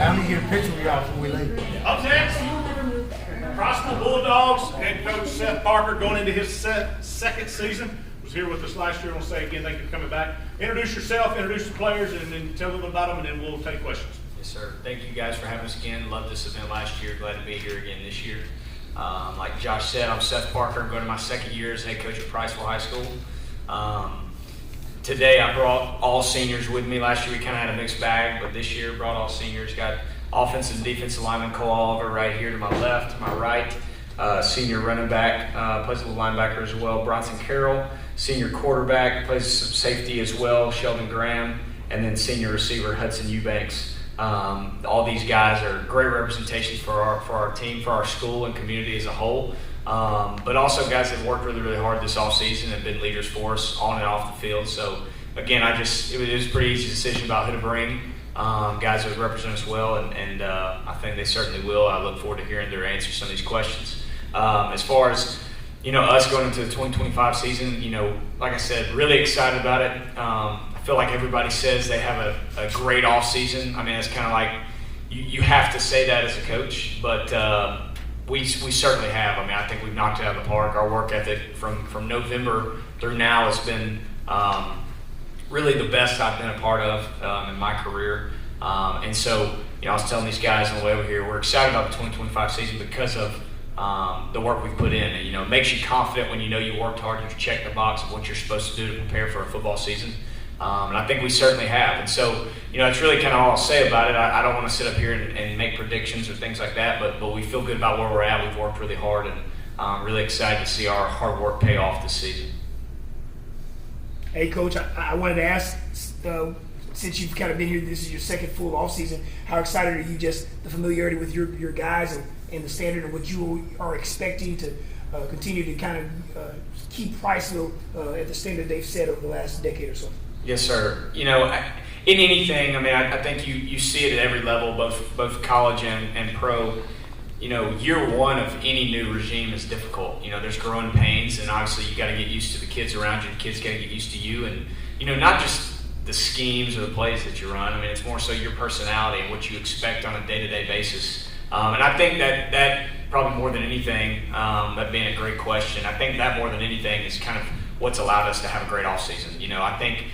Let me get a picture of y'all before we leave. Up next, Priceville Bulldogs head coach Seth Parker going into his second season. Was here with us last year. I want to say again, thank you for coming back. Introduce yourself, introduce the players, and then tell them about them, and then we'll take questions. Yes, sir. Thank you guys for having us again. Loved this event last year. Glad to be here again this year. Like Josh said, I'm Seth Parker. I'm going to my second year as head coach at Priceville High School. Today I brought all seniors with me. Last year we kind of had a mixed bag, but this year brought all seniors. Got offensive and defensive lineman Cole Oliver right here to my left, to my right. Senior running back, plays a little linebacker as well, Bronson Carroll. Senior quarterback, plays some safety as well, Sheldon Graham. And then senior receiver Hudson Eubanks. All these guys are great representations for our team, for our school and community as a whole. But also guys that have worked really, really hard this offseason and been leaders for us on and off the field. So again, it was a pretty easy decision about who to bring. Guys that would represent us well, and I think they certainly will. I look forward to hearing their answers to some of these questions. As far as us going into the 2025 season, like I said, really excited about it. I feel like everybody says they have a great off season. I mean, it's kind of like you have to say that as a coach, but we certainly have. I mean, I think we've knocked it out of the park. Our work ethic from November through now has been really the best I've been a part of in my career. And so, I was telling these guys on the way over here, we're excited about the 2025 season because of the work we've put in. And, it makes you confident when you know you worked hard and you check the box of what you're supposed to do to prepare for a football season. And I think we certainly have. And so, it's really kind of all I'll say about it. I don't want to sit up here and make predictions or things like that, but we feel good about where we're at. We've worked really hard, and really excited to see our hard work pay off this season. Hey, Coach, I wanted to ask, since you've kind of been here, this is your second full off season, how excited are you, just the familiarity with your guys and the standard of what you are expecting to continue to kind of keep Priceville at the standard they've set over the last decade or so? Yes, sir. In anything, I think you see it at every level, both college and pro. Year one of any new regime is difficult. There's growing pains, and obviously you got to get used to the kids around you. The kids got to get used to you, and not just the schemes or the plays that you run. It's more so your personality and what you expect on a day-to-day basis. And I think that probably more than anything, that being a great question, I think that more than anything is kind of what's allowed us to have a great offseason. I think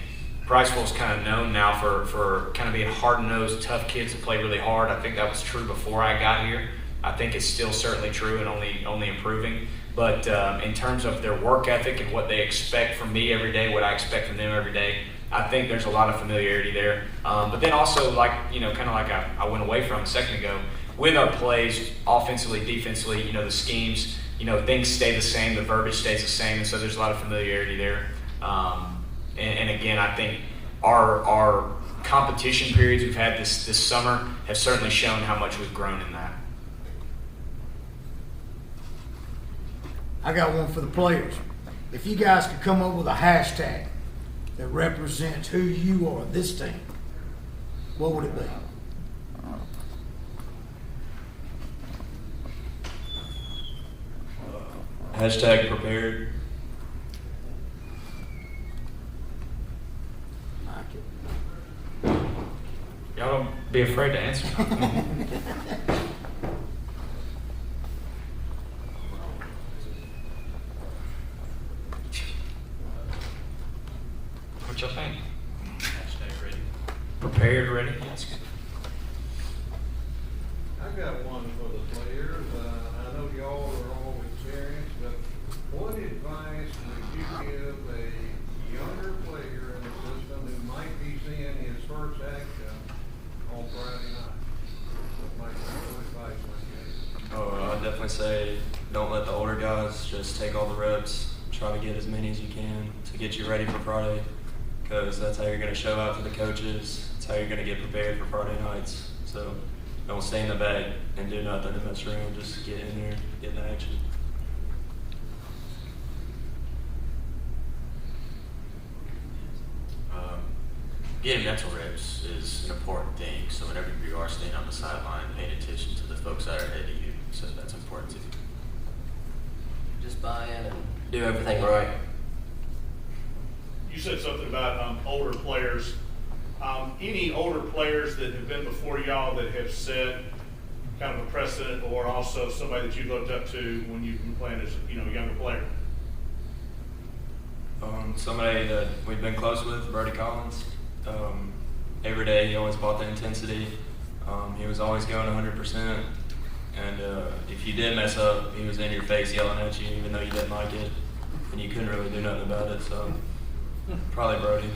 Priceville is kind of known now for kind of being hard-nosed, tough kids that play really hard. I think that was true before I got here. I think it's still certainly true and only improving. But in terms of their work ethic and what they expect from me every day, what I expect from them every day, I think there's a lot of familiarity there. But then also, kind of like I went away from a second ago, with our plays, offensively, defensively, the schemes, things stay the same, the verbiage stays the same, and so there's a lot of familiarity there. And again, I think our competition periods we've had this summer have certainly shown how much we've grown in that. I got one for the players. If you guys could come up with a hashtag that represents who you are, this team, what would it be? Hashtag prepared. Y'all don't be afraid to answer. What y'all think? Hashtag ready. Prepared, ready? Yeah, that's good. I've got one for the players. I know y'all are all experienced, but what advice would you give a younger player in the system who might be seeing his first action on Friday night? What advice might you give? Oh, I'd definitely say don't let the older guys just take all the reps. Try to get as many as you can to get you ready for Friday, because that's how you're going to show out to the coaches. That's how you're going to get prepared for Friday nights. So don't stay in the bag and do nothing and mess around. Just get in there, get in the action. Getting mental reps is an important thing. So whenever you are staying on the sideline, paying attention to the folks that are ahead of you, so that's important too. Just buy in and do everything right. You said something about older players. any older players that have been before y'all that have set kind of a precedent, or also somebody that you looked up to when you've been playing as a younger player? Somebody that we've been close with, Brody Collins. Every day he always brought the intensity. He was always going 100%. And if you did mess up, he was in your face yelling at you, even though you didn't like it, and you couldn't really do nothing about it. So probably Brody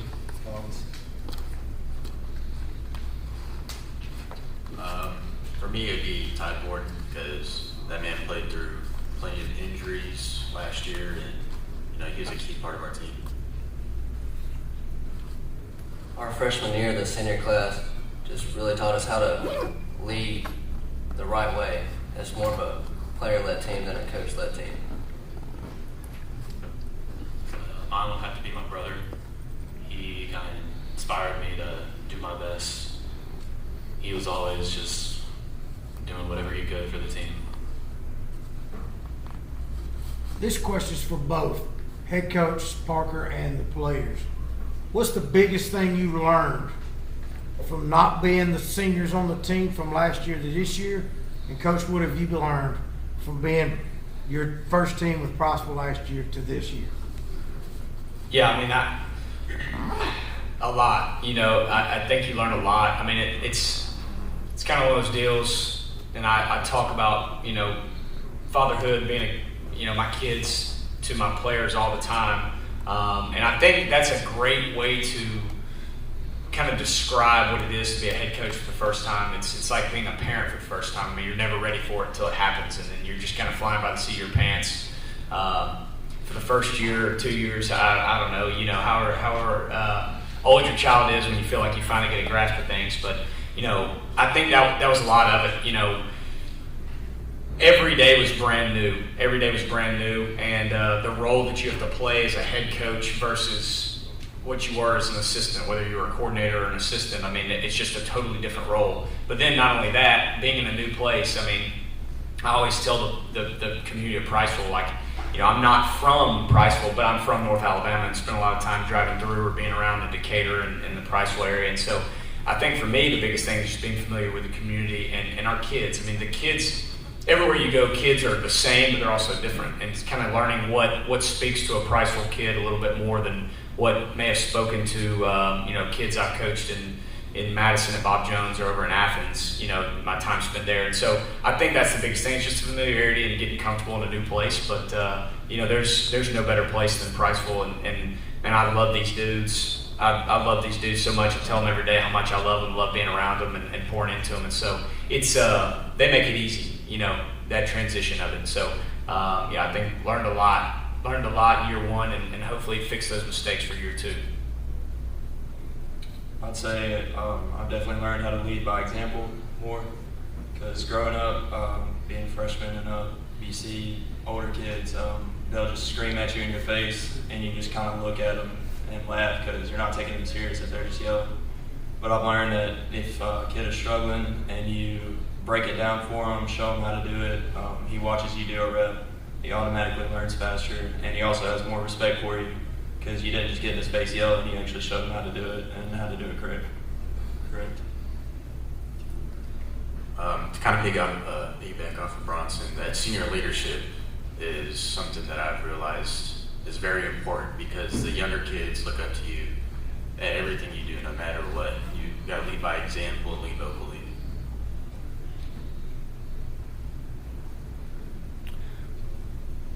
Collins. For me, it'd be Ty Gordon, because that man played through plenty of injuries last year, and he was a key part of our team. Our freshman year, the senior class, just really taught us how to lead the right way. It's more of a player-led team than a coach-led team. Mine will have to be my brother. He kind of inspired me to do my best. He was always just doing whatever he could for the team. This question's for both head coach Parker and the players. What's the biggest thing you learned from not being the seniors on the team from last year to this year? And Coach, what have you learned from being your first team with Priceville last year to this year? Yeah, I mean, a lot. I think you learn a lot. I mean, it's kind of one of those deals, and I talk about, fatherhood, being my kids to my players all the time. And I think that's a great way to kind of describe what it is to be a head coach for the first time. It's like being a parent for the first time. I mean, you're never ready for it until it happens, and then you're just kind of flying by the seat of your pants. For the first year or 2 years, I don't know, however old your child is when you feel like you finally get a grasp of things. But, I think that was a lot of it. Every day was brand new. Every day was brand new, and the role that you have to play as a head coach versus what you were as an assistant, whether you were a coordinator or an assistant, I mean, it's just a totally different role. But then not only that, being in a new place, I mean, I always tell the community of Priceville, like, I'm not from Priceville, but I'm from North Alabama and spent a lot of time driving through or being around in Decatur and the Priceville area. And so I think for me, the biggest thing is just being familiar with the community and our kids. I mean, the kids, everywhere you go, kids are the same, but they're also different. And it's kind of learning what speaks to a Priceville kid a little bit more than what may have spoken to kids I've coached in Madison at Bob Jones or over in Athens, my time spent there. And so I think that's the biggest thing. It's just familiarity and getting comfortable in a new place. But there's no better place than Priceville, and I love these dudes. I love these dudes so much. I tell them every day how much I love them, love being around them and pouring into them. And so it's they make it easy, that transition of it. And so I think learned a lot in year one, and hopefully fix those mistakes for year two. I'd say I've definitely learned how to lead by example more, because growing up, being freshmen in BC, older kids, they'll just scream at you in your face, and you just kind of look at them and laugh because you're not taking them serious if they're just yelling. But I've learned that if a kid is struggling and you break it down for him, show him how to do it, he watches you do a rep, he automatically learns faster, and he also has more respect for you because you didn't just get in his face yelling, you actually showed him how to do it and how to do it correct. To kind of piggyback off of Bronson, that senior leadership is something that I've realized is very important, because the younger kids look up to you at everything you do, no matter what. You got to lead by example and lead vocally.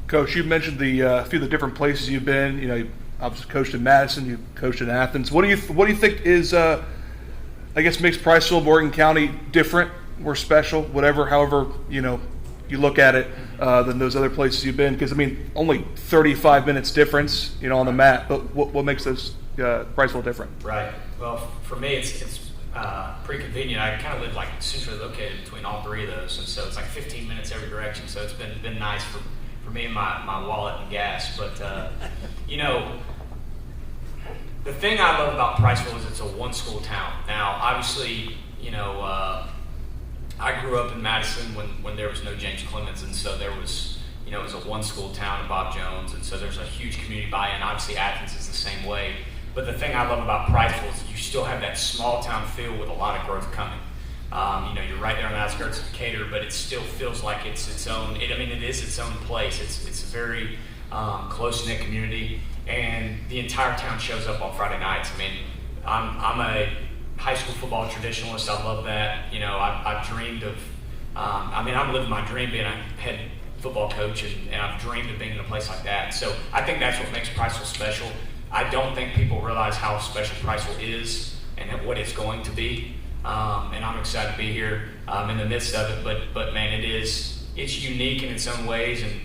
Coach, you mentioned a few of the different places you've been. You obviously coached in Madison, you coached in Athens. What do you think is, makes Priceville, Morgan County different, more special, however you look at it, than those other places you've been? Because only 35 minutes difference, on the mat. But what makes those Priceville different? Right. Well, for me, it's pretty convenient. I kind of live centrally located between all three of those, and so it's 15 minutes every direction. So it's been nice for me and my wallet and gas. But the thing I love about Priceville is it's a one-school town. Now, obviously, I grew up in Madison when there was no James Clemens, and so there was, it was a one-school town at Bob Jones, and so there's a huge community buy-in. Obviously, Athens is the same way. But the thing I love about Priceville is you still have that small town feel with a lot of growth coming. You're right there on the outskirts of Decatur, but it still feels like it's its own. It is its own place. It's a very close-knit community, and the entire town shows up on Friday nights. I mean, I'm a high school football traditionalist. I love that. I've dreamed of. I'm living my dream being a head football coach, and I've dreamed of being in a place like that. So I think that's what makes Priceville special. I don't think people realize how special Priceville is and what it's going to be. And I'm excited to be here in the midst of it. But man, it's unique in its own ways. And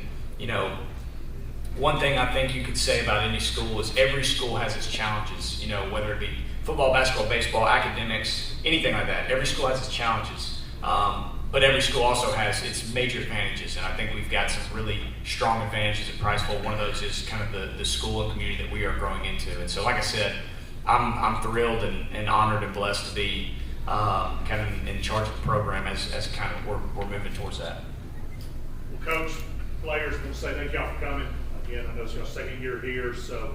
one thing I think you could say about any school is every school has its challenges. Whether it be football, basketball, baseball, academics, anything like that. Every school has its challenges. But every school also has its major advantages, and I think we've got some really strong advantages at Priceville. One of those is kind of the school and community that we are growing into. And so, like I said, I'm thrilled and honored and blessed to be kind of in charge of the program as kind of we're moving towards that. Well, Coach, players, want to say thank y'all for coming. Again, I know it's your second year here, so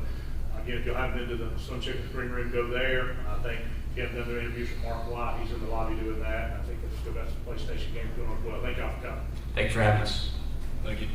again, if y'all haven't been to the Sun Chicken Green Room, go there. I think if you haven't done their interviews with Mark White, he's in the lobby doing that. I think they've still got some PlayStation games going on as well. Thank y'all for coming. Thanks for having us. Thank you.